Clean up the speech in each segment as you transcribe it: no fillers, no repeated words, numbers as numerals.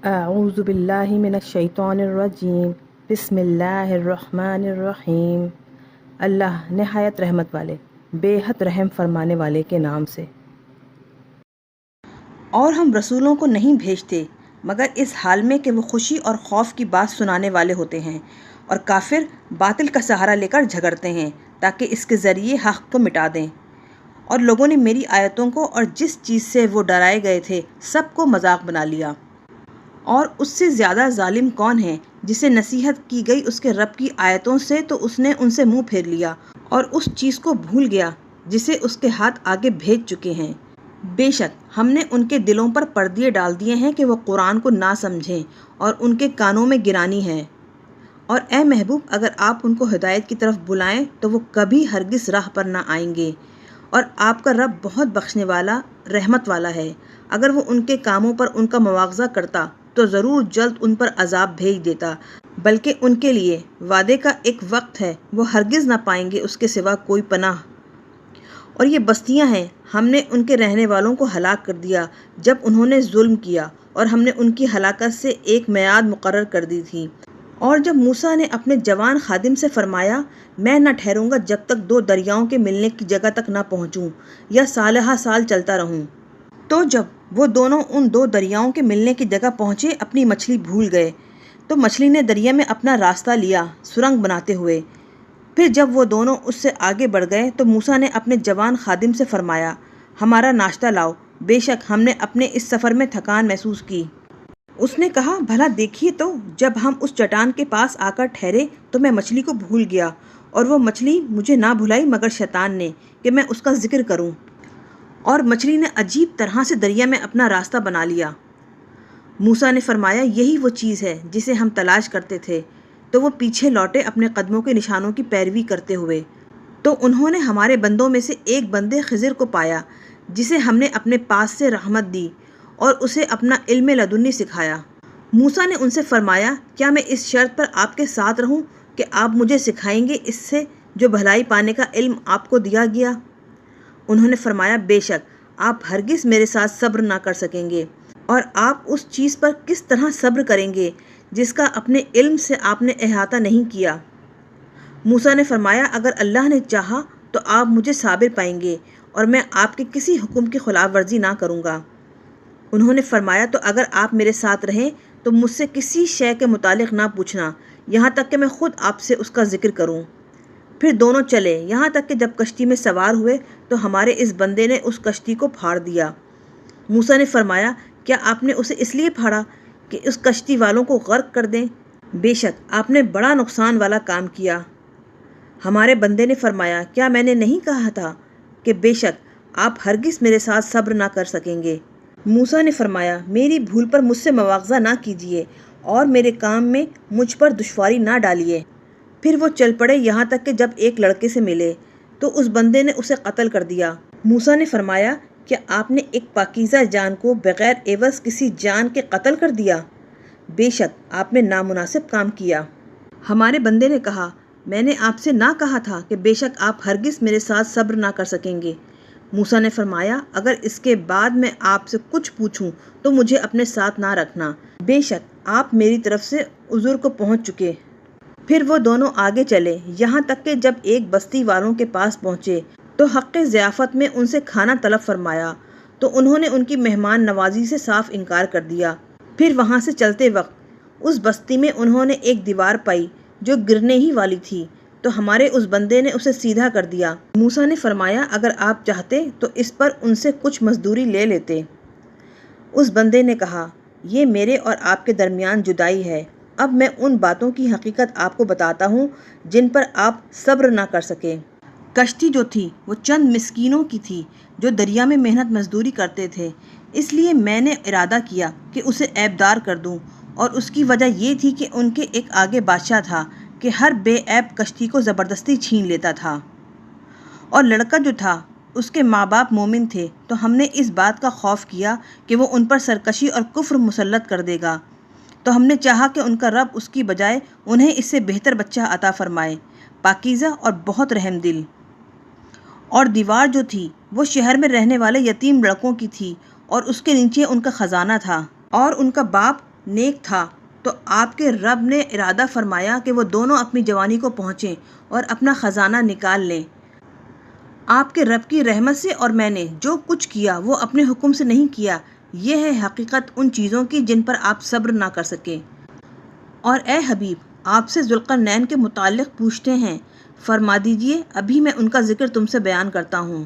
اعوذ باللہ من الشیطان الرجیم بسم اللہ الرحمن الرحیم۔ اللہ نہایت رحمت والے بے حد رحم فرمانے والے کے نام سے۔ اور ہم رسولوں کو نہیں بھیجتے مگر اس حال میں کہ وہ خوشی اور خوف کی بات سنانے والے ہوتے ہیں، اور کافر باطل کا سہارا لے کر جھگڑتے ہیں تاکہ اس کے ذریعے حق کو مٹا دیں۔ اور لوگوں نے میری آیتوں کو اور جس چیز سے وہ ڈرائے گئے تھے سب کو مذاق بنا لیا۔ اور اس سے زیادہ ظالم کون ہے جسے نصیحت کی گئی اس کے رب کی آیتوں سے تو اس نے ان سے منہ پھیر لیا اور اس چیز کو بھول گیا جسے اس کے ہاتھ آگے بھیج چکے ہیں۔ بے شک ہم نے ان کے دلوں پر پردے ڈال دیے ہیں کہ وہ قرآن کو نہ سمجھیں اور ان کے کانوں میں گرانی ہے۔ اور اے محبوب، اگر آپ ان کو ہدایت کی طرف بلائیں تو وہ کبھی ہرگز راہ پر نہ آئیں گے، اور آپ کا رب بہت بخشنے والا رحمت والا ہے۔ اگر وہ ان کے کاموں پر ان کا مواخذہ کرتا تو ضرور جلد ان پر عذاب بھیج دیتا، بلکہ ان کے لیے وعدے کا ایک وقت ہے، وہ ہرگز نہ پائیں گے اس کے سوا کوئی پناہ۔ اور یہ بستیاں ہیں، ہم نے ان کے رہنے والوں کو ہلاک کر دیا جب انہوں نے ظلم کیا، اور ہم نے ان کی ہلاکت سے ایک میعاد مقرر کر دی تھی۔ اور جب موسیٰ نے اپنے جوان خادم سے فرمایا، میں نہ ٹھہروں گا جب تک دو دریاؤں کے ملنے کی جگہ تک نہ پہنچوں یا سالہ سال چلتا رہوں، تو جب وہ دونوں ان دو دریاؤں کے ملنے کی جگہ پہنچے اپنی مچھلی بھول گئے، تو مچھلی نے دریا میں اپنا راستہ لیا سرنگ بناتے ہوئے۔ پھر جب وہ دونوں اس سے آگے بڑھ گئے تو موسیٰ نے اپنے جوان خادم سے فرمایا، ہمارا ناشتہ لاؤ، بے شک ہم نے اپنے اس سفر میں تھکان محسوس کی۔ اس نے کہا، بھلا دیکھیے تو جب ہم اس چٹان کے پاس آ کر ٹھہرے تو میں مچھلی کو بھول گیا، اور وہ مچھلی مجھے نہ بھلائی مگر شیطان نے کہ میں اس کا ذکر کروں، اور مچھلی نے عجیب طرح سے دریا میں اپنا راستہ بنا لیا۔ موسیٰ نے فرمایا، یہی وہ چیز ہے جسے ہم تلاش کرتے تھے۔ تو وہ پیچھے لوٹے اپنے قدموں کے نشانوں کی پیروی کرتے ہوئے، تو انہوں نے ہمارے بندوں میں سے ایک بندے خضر کو پایا جسے ہم نے اپنے پاس سے رحمت دی اور اسے اپنا علم لدنی سکھایا۔ موسیٰ نے ان سے فرمایا، کیا میں اس شرط پر آپ کے ساتھ رہوں کہ آپ مجھے سکھائیں گے اس سے جو بھلائی پانے کا علم آپ کو دیا گیا؟ انہوں نے فرمایا، بے شک آپ ہرگز میرے ساتھ صبر نہ کر سکیں گے، اور آپ اس چیز پر کس طرح صبر کریں گے جس کا اپنے علم سے آپ نے احاطہ نہیں کیا؟ موسیٰ نے فرمایا، اگر اللہ نے چاہا تو آپ مجھے صابر پائیں گے اور میں آپ کے کسی حکم کی خلاف ورزی نہ کروں گا۔ انہوں نے فرمایا، تو اگر آپ میرے ساتھ رہیں تو مجھ سے کسی شے کے متعلق نہ پوچھنا یہاں تک کہ میں خود آپ سے اس کا ذکر کروں۔ پھر دونوں چلے یہاں تک کہ جب کشتی میں سوار ہوئے تو ہمارے اس بندے نے اس کشتی کو پھاڑ دیا۔ موسیٰ نے فرمایا، کیا آپ نے اسے اس لیے پھاڑا کہ اس کشتی والوں کو غرق کر دیں؟ بے شک آپ نے بڑا نقصان والا کام کیا۔ ہمارے بندے نے فرمایا، کیا میں نے نہیں کہا تھا کہ بے شک آپ ہرگز میرے ساتھ صبر نہ کر سکیں گے؟ موسیٰ نے فرمایا، میری بھول پر مجھ سے مواخذہ نہ کیجیے اور میرے کام میں مجھ پر دشواری نہ ڈالیے۔ پھر وہ چل پڑے یہاں تک کہ جب ایک لڑکے سے ملے تو اس بندے نے اسے قتل کر دیا۔ موسیٰ نے فرمایا، کیا آپ نے ایک پاکیزہ جان کو بغیر عوض کسی جان کے قتل کر دیا؟ بے شک آپ نے نامناسب کام کیا۔ ہمارے بندے نے کہا، میں نے آپ سے نہ کہا تھا کہ بے شک آپ ہرگز میرے ساتھ صبر نہ کر سکیں گے؟ موسیٰ نے فرمایا، اگر اس کے بعد میں آپ سے کچھ پوچھوں تو مجھے اپنے ساتھ نہ رکھنا، بے شک آپ میری طرف سے عذر کو پہنچ چکے۔ پھر وہ دونوں آگے چلے یہاں تک کہ جب ایک بستی والوں کے پاس پہنچے تو حق ضیافت میں ان سے کھانا طلب فرمایا، تو انہوں نے ان کی مہمان نوازی سے صاف انکار کر دیا۔ پھر وہاں سے چلتے وقت اس بستی میں انہوں نے ایک دیوار پائی جو گرنے ہی والی تھی، تو ہمارے اس بندے نے اسے سیدھا کر دیا۔ موسیٰ نے فرمایا، اگر آپ چاہتے تو اس پر ان سے کچھ مزدوری لے لیتے۔ اس بندے نے کہا، یہ میرے اور آپ کے درمیان جدائی ہے، اب میں ان باتوں کی حقیقت آپ کو بتاتا ہوں جن پر آپ صبر نہ کر سکے۔ کشتی جو تھی وہ چند مسکینوں کی تھی جو دریا میں محنت مزدوری کرتے تھے، اس لیے میں نے ارادہ کیا کہ اسے عیبدار کر دوں، اور اس کی وجہ یہ تھی کہ ان کے ایک آگے بادشاہ تھا کہ ہر بے عیب کشتی کو زبردستی چھین لیتا تھا، اور لڑکا جو تھا اس کے ماں باپ مومن تھے، تو ہم نے اس بات کا خوف کیا کہ وہ ان پر سرکشی اور کفر مسلط کر دے گا، تو ہم نے چاہا کہ ان کا رب اس کی بجائے انہیں اس سے بہتر بچہ عطا فرمائے، پاکیزہ اور بہت رحم دل۔ اور دیوار جو تھی وہ شہر میں رہنے والے یتیم لڑکوں کی تھی، اور اس کے نیچے ان کا خزانہ تھا، اور ان کا باپ نیک تھا تو آپ کے رب نے ارادہ فرمایا کہ وہ دونوں اپنی جوانی کو پہنچیں اور اپنا خزانہ نکال لیں۔ آپ کے رب کی رحمت سے اور میں نے جو کچھ کیا وہ اپنے حکم سے نہیں کیا، یہ ہے حقیقت ان چیزوں کی جن پر آپ صبر نہ کر سکیں۔ اور اے حبیب، آپ سے ذوالقرنین کے متعلق پوچھتے ہیں، فرما دیجئے ابھی میں ان کا ذکر تم سے بیان کرتا ہوں۔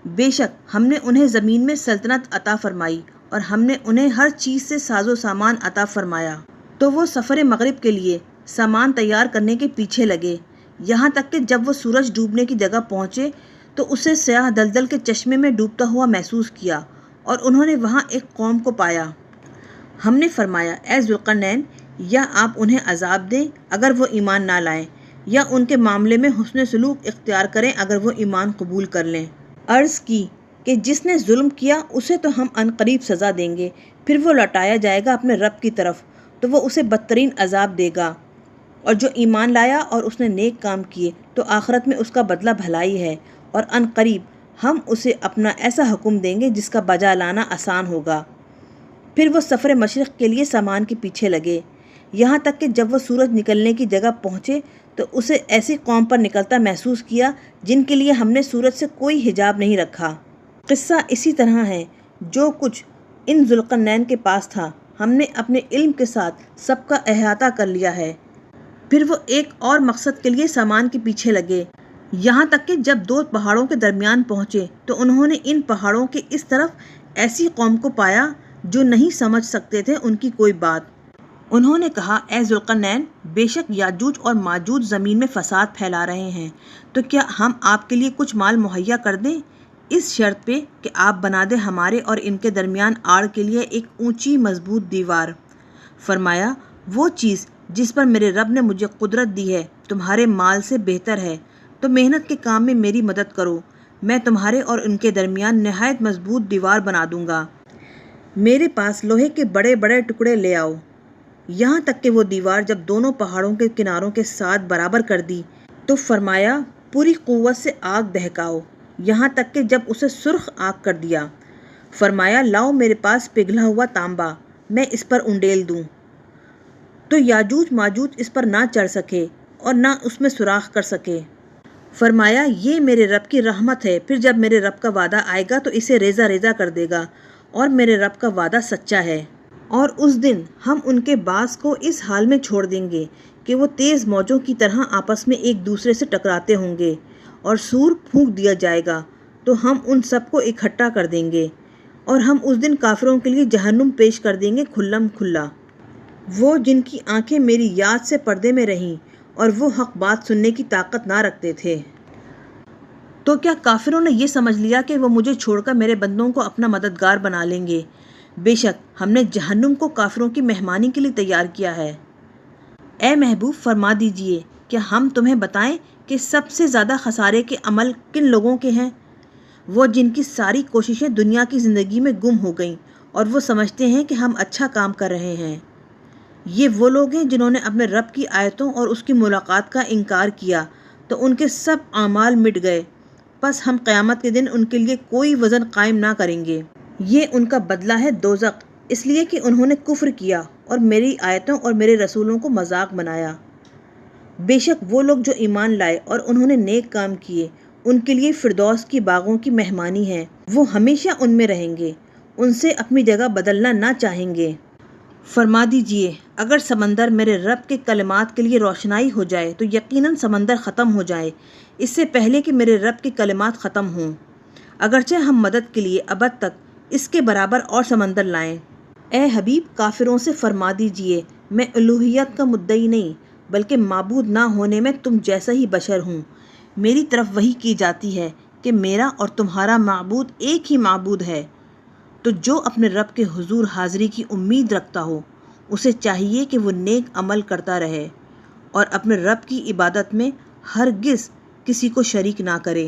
بے شک ہم نے انہیں زمین میں سلطنت عطا فرمائی اور ہم نے انہیں ہر چیز سے ساز و سامان عطا فرمایا، تو وہ سفر مغرب کے لیے سامان تیار کرنے کے پیچھے لگے، یہاں تک کہ جب وہ سورج ڈوبنے کی جگہ پہنچے تو اسے سیاہ دلدل کے چشمے میں ڈوبتا ہوا محسوس کیا، اور انہوں نے وہاں ایک قوم کو پایا۔ ہم نے فرمایا، اے ذوالقرنین، یا آپ انہیں عذاب دیں اگر وہ ایمان نہ لائیں، یا ان کے معاملے میں حسن سلوک اختیار کریں اگر وہ ایمان قبول کر لیں۔ عرض کی کہ جس نے ظلم کیا اسے تو ہم عنقریب سزا دیں گے، پھر وہ لوٹایا جائے گا اپنے رب کی طرف تو وہ اسے بدترین عذاب دے گا، اور جو ایمان لایا اور اس نے نیک کام کیے تو آخرت میں اس کا بدلہ بھلائی ہے، اور عنقریب ہم اسے اپنا ایسا حکم دیں گے جس کا بجا لانا آسان ہوگا۔ پھر وہ سفر مشرق کے لیے سامان کے پیچھے لگے، یہاں تک کہ جب وہ سورج نکلنے کی جگہ پہنچے تو اسے ایسی قوم پر نکلتا محسوس کیا جن کے لیے ہم نے سورج سے کوئی حجاب نہیں رکھا۔ قصہ اسی طرح ہے۔ جو کچھ ان ذوالقرنین کے پاس تھا ہم نے اپنے علم کے ساتھ سب کا احاطہ کر لیا ہے۔ پھر وہ ایک اور مقصد کے لیے سامان کے پیچھے لگے، یہاں تک کہ جب دو پہاڑوں کے درمیان پہنچے تو انہوں نے ان پہاڑوں کے اس طرف ایسی قوم کو پایا جو نہیں سمجھ سکتے تھے ان کی کوئی بات۔ انہوں نے کہا، اے ذوالقرنین، بے شک یاجوج اور ماجوج زمین میں فساد پھیلا رہے ہیں، تو کیا ہم آپ کے لیے کچھ مال مہیا کر دیں، اس شرط پہ کہ آپ بنا دیں ہمارے اور ان کے درمیان آڑ کے لیے ایک اونچی مضبوط دیوار۔ فرمایا، وہ چیز جس پر میرے رب نے مجھے قدرت دی ہے تمہارے مال سے بہتر ہے، تو محنت کے کام میں میری مدد کرو، میں تمہارے اور ان کے درمیان نہایت مضبوط دیوار بنا دوں گا۔ میرے پاس لوہے کے بڑے بڑے ٹکڑے لے آؤ۔ یہاں تک کہ وہ دیوار جب دونوں پہاڑوں کے کناروں کے ساتھ برابر کر دی تو فرمایا، پوری قوت سے آگ دہکاؤ، یہاں تک کہ جب اسے سرخ آگ کر دیا۔ فرمایا، لاؤ میرے پاس پگھلا ہوا تانبا، میں اس پر انڈیل دوں، تو یاجوج ماجوج اس پر نہ چڑھ سکے اور نہ اس میں سوراخ کر سکے۔ فرمایا، یہ میرے رب کی رحمت ہے، پھر جب میرے رب کا وعدہ آئے گا تو اسے ریزہ ریزہ کر دے گا، اور میرے رب کا وعدہ سچا ہے۔ اور اس دن ہم ان کے بعض کو اس حال میں چھوڑ دیں گے کہ وہ تیز موجوں کی طرح آپس میں ایک دوسرے سے ٹکراتے ہوں گے، اور سور پھونک دیا جائے گا تو ہم ان سب کو اکٹھا کر دیں گے، اور ہم اس دن کافروں کے لیے جہنم پیش کر دیں گے کھلم کھلا۔ وہ جن کی آنکھیں میری یاد سے پردے میں رہیں اور وہ حق بات سننے کی طاقت نہ رکھتے تھے، تو کیا کافروں نے یہ سمجھ لیا کہ وہ مجھے چھوڑ کر میرے بندوں کو اپنا مددگار بنا لیں گے؟ بے شک ہم نے جہنم کو کافروں کی مہمانی کے لیے تیار کیا ہے۔ اے محبوب، فرما دیجئے، کیا ہم تمہیں بتائیں کہ سب سے زیادہ خسارے کے عمل کن لوگوں کے ہیں؟ وہ جن کی ساری کوششیں دنیا کی زندگی میں گم ہو گئیں اور وہ سمجھتے ہیں کہ ہم اچھا کام کر رہے ہیں۔ یہ وہ لوگ ہیں جنہوں نے اپنے رب کی آیتوں اور اس کی ملاقات کا انکار کیا تو ان کے سب اعمال مٹ گئے، پس ہم قیامت کے دن ان کے لیے کوئی وزن قائم نہ کریں گے۔ یہ ان کا بدلہ ہے دوزخ، اس لیے کہ انہوں نے کفر کیا اور میری آیتوں اور میرے رسولوں کو مذاق بنایا۔ بے شک وہ لوگ جو ایمان لائے اور انہوں نے نیک کام کیے، ان کے لیے فردوس کی باغوں کی مہمانی ہے، وہ ہمیشہ ان میں رہیں گے، ان سے اپنی جگہ بدلنا نہ چاہیں گے۔ فرما دیجئے، اگر سمندر میرے رب کے کلمات کے لیے روشنائی ہو جائے تو یقیناً سمندر ختم ہو جائے اس سے پہلے کہ میرے رب کے کلمات ختم ہوں، اگرچہ ہم مدد کے لیے ابد تک اس کے برابر اور سمندر لائیں۔ اے حبیب، کافروں سے فرما دیجئے، میں الوہیت کا مدعی نہیں بلکہ معبود نہ ہونے میں تم جیسا ہی بشر ہوں۔ میری طرف وحی کی جاتی ہے کہ میرا اور تمہارا معبود ایک ہی معبود ہے، تو جو اپنے رب کے حضور حاضری کی امید رکھتا ہو اسے چاہیے کہ وہ نیک عمل کرتا رہے اور اپنے رب کی عبادت میں ہرگز کسی کو شریک نہ کرے۔